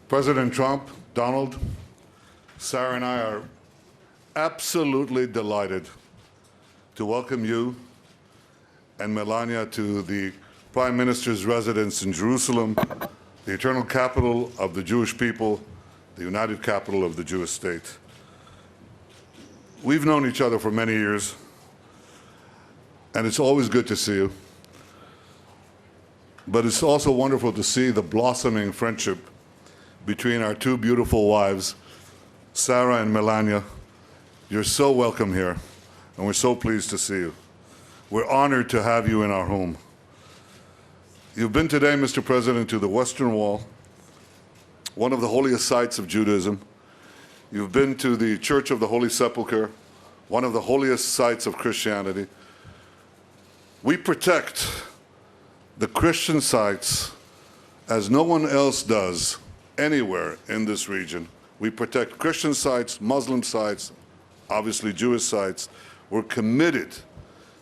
President Trump, Donald, Sarah and I are absolutely delighted to welcome you and Melania to the Prime Minister's residence in Jerusalem, the eternal capital of the Jewish people, the united capital of the Jewish state. We've known each other for many years, and it's always good to see you. But it's also wonderful to see the blossoming friendship between our two beautiful wives, Sarah and Melania. You're so welcome here, and we're so pleased to see you. We're honored to have you in our home. You've been today, Mr. President, to the Western Wall, one of the holiest sites of Judaism. You've been to the Church of the Holy Sepulchre, one of the holiest sites of Christianity. We protect the Christian sites as no one else does anywhere in this region. We protect Christian sites, Muslim sites, obviously Jewish sites. We're committed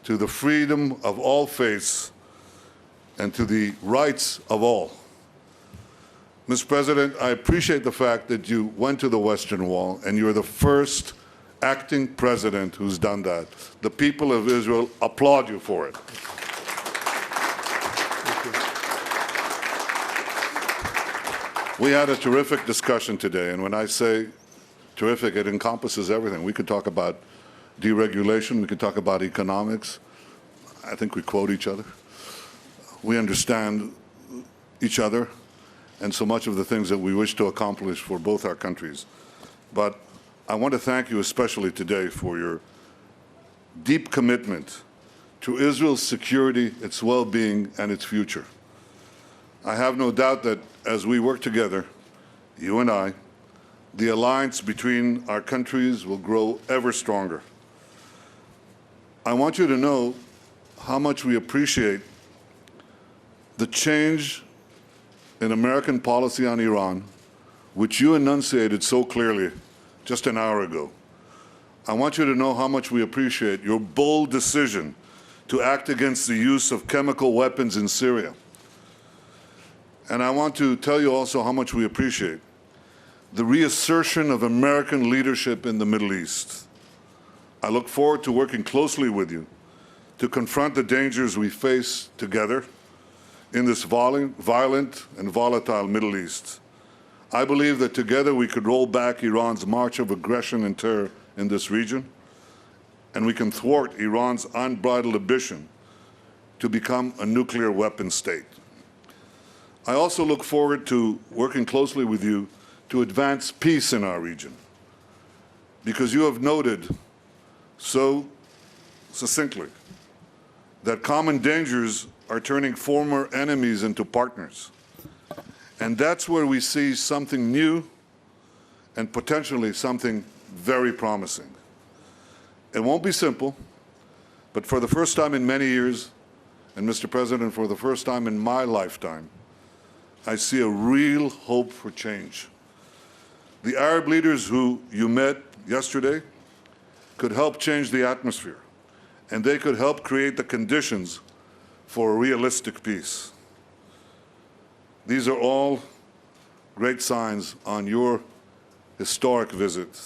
to the freedom of all faiths and to the rights of all. Mr. President, I appreciate the fact that you went to the Western Wall and you're the first acting president who's done that. The people of Israel applaud you for it. We had a terrific discussion today, and when I say terrific, it encompasses everything. We could talk about deregulation, we could talk about economics. I think we quote each other. We understand each other and so much of the things that we wish to accomplish for both our countries. But I want to thank you especially today for your deep commitment to Israel's security, its well-being, and its future. I have no doubt that as we work together, you and I, the alliance between our countries will grow ever stronger. I want you to know how much we appreciate the change in American policy on Iran, which you enunciated so clearly just an hour ago. I want you to know how much we appreciate your bold decision to act against the use of chemical weapons in Syria. And I want to tell you also how much we appreciate the reassertion of American leadership in the Middle East. I look forward to working closely with you to confront the dangers we face together in this violent and volatile Middle East. I believe that together we could roll back Iran's march of aggression and terror in this region, and we can thwart Iran's unbridled ambition to become a nuclear weapon state. I also look forward to working closely with you to advance peace in our region, because you have noted so succinctly that common dangers are turning former enemies into partners. And that's where we see something new and potentially something very promising. It won't be simple, but for the first time in many years, and Mr. President, for the first time in my lifetime, I see a real hope for change. The Arab leaders who you met yesterday could help change the atmosphere, and they could help create the conditions for a realistic peace. These are all great signs on your historic visit.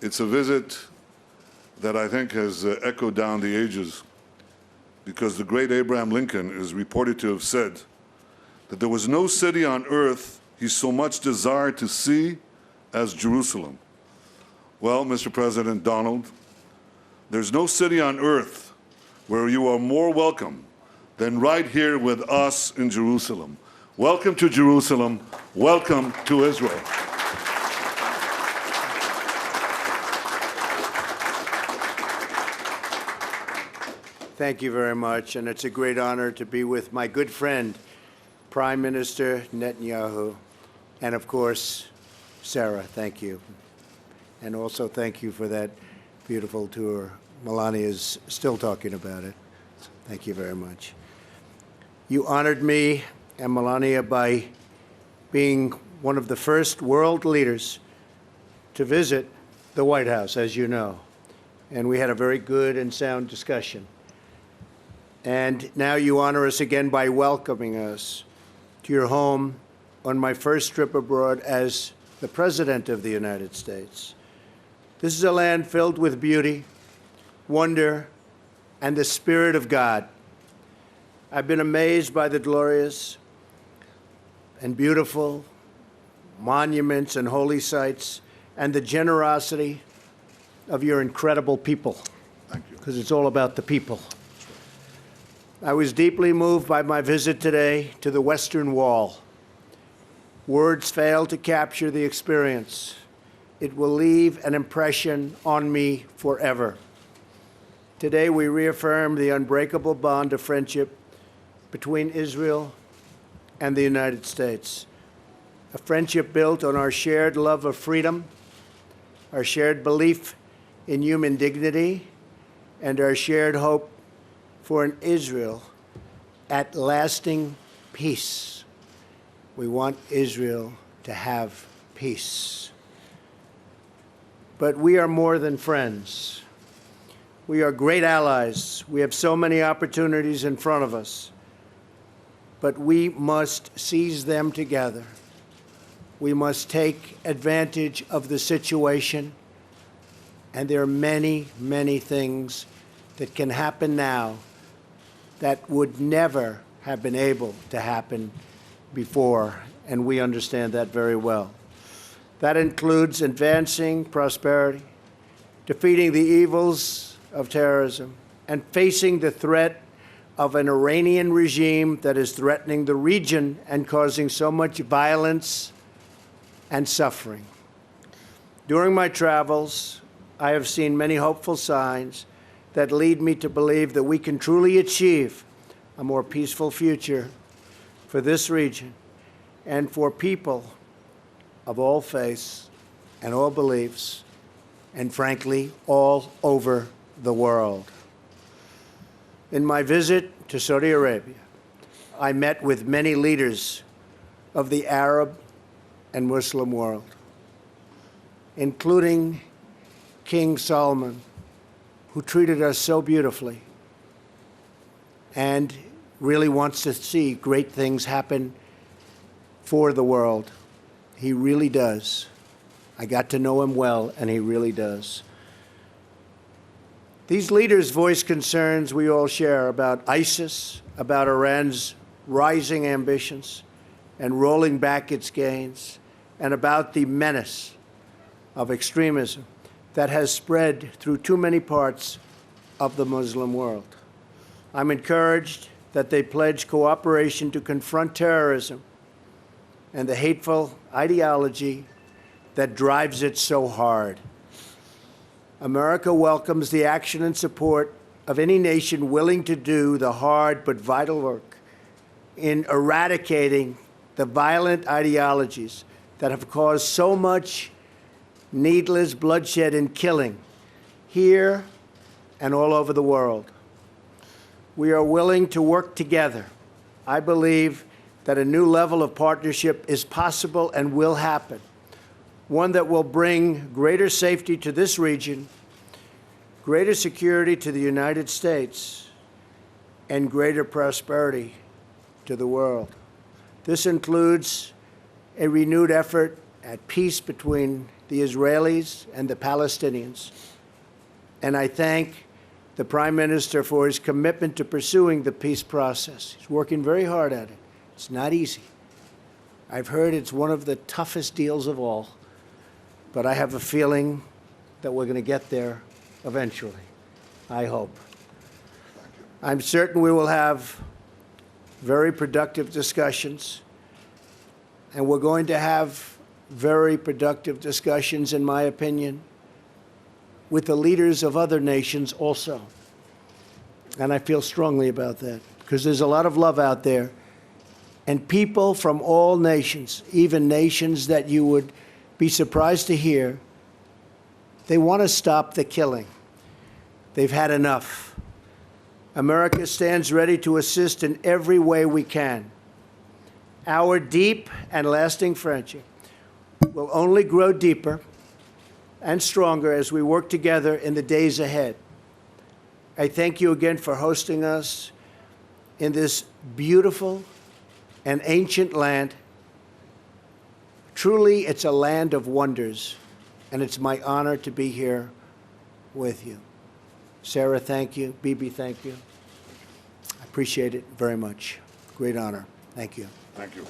It's a visit that I think has echoed down the ages, because the great Abraham Lincoln is reported to have said that there was no city on earth he so much desired to see as Jerusalem. Well, Mr. President Donald, there's no city on earth where you are more welcome than right here with us in Jerusalem. Welcome to Jerusalem. Welcome to Israel. Thank you very much, and it's a great honor to be with my good friend, Prime Minister Netanyahu, and of course, Sarah, thank you. And also thank you for that beautiful tour. Melania is still talking about it. Thank you very much. You honored me and Melania by being one of the first world leaders to visit the White House, as you know. And we had a very good and sound discussion. And now you honor us again by welcoming us to your home on my first trip abroad as the President of the United States. This is a land filled with beauty, wonder, and the Spirit of God. I've been amazed by the glorious and beautiful monuments and holy sites and the generosity of your incredible people. Thank you. Because it's all about the people. I was deeply moved by my visit today to the Western Wall. Words fail to capture the experience. It will leave an impression on me forever. Today we reaffirm the unbreakable bond of friendship between Israel and the United States. A friendship built on our shared love of freedom, our shared belief in human dignity, and our shared hope for an Israel at lasting peace. We want Israel to have peace. But we are more than friends. We are great allies. We have so many opportunities in front of us. But we must seize them together. We must take advantage of the situation. And there are many, many things that can happen now that would never have been able to happen before, and we understand that very well. That includes advancing prosperity, defeating the evils of terrorism, and facing the threat of an Iranian regime that is threatening the region and causing so much violence and suffering. During my travels, I have seen many hopeful signs that lead me to believe that we can truly achieve a more peaceful future for this region and for people of all faiths and all beliefs, and frankly, all over the world. In my visit to Saudi Arabia, I met with many leaders of the Arab and Muslim world, including King Salman, who treated us so beautifully and really wants to see great things happen for the world. He really does. I got to know him well, and he really does. These leaders voice concerns we all share about ISIS, about Iran's rising ambitions and rolling back its gains, and about the menace of extremism that has spread through too many parts of the Muslim world. I'm encouraged that they pledge cooperation to confront terrorism and the hateful ideology that drives it so hard. America welcomes the action and support of any nation willing to do the hard but vital work in eradicating the violent ideologies that have caused so much needless bloodshed and killing here and all over the world. We are willing to work together. I believe that a new level of partnership is possible and will happen, one that will bring greater safety to this region, greater security to the United States, and greater prosperity to the world. This includes a renewed effort at peace between the Israelis and the Palestinians. And I thank the Prime Minister for his commitment to pursuing the peace process. He's working very hard at it. It's not easy. I've heard it's one of the toughest deals of all, but I have a feeling that we're going to get there eventually. I hope. I'm certain we will have very productive discussions, and we're going to have very productive discussions, in my opinion, with the leaders of other nations also. And I feel strongly about that, because there's a lot of love out there. And people from all nations, even nations that you would be surprised to hear, they want to stop the killing. They've had enough. America stands ready to assist in every way we can. Our deep and lasting friendship will only grow deeper and stronger as we work together in the days ahead. I thank you again for hosting us in this beautiful and ancient land Truly, it's a land of wonders, and it's my honor to be here with you. Sarah, thank you. Bibi, thank you. I appreciate it very much. Great honor. Thank you. Thank you.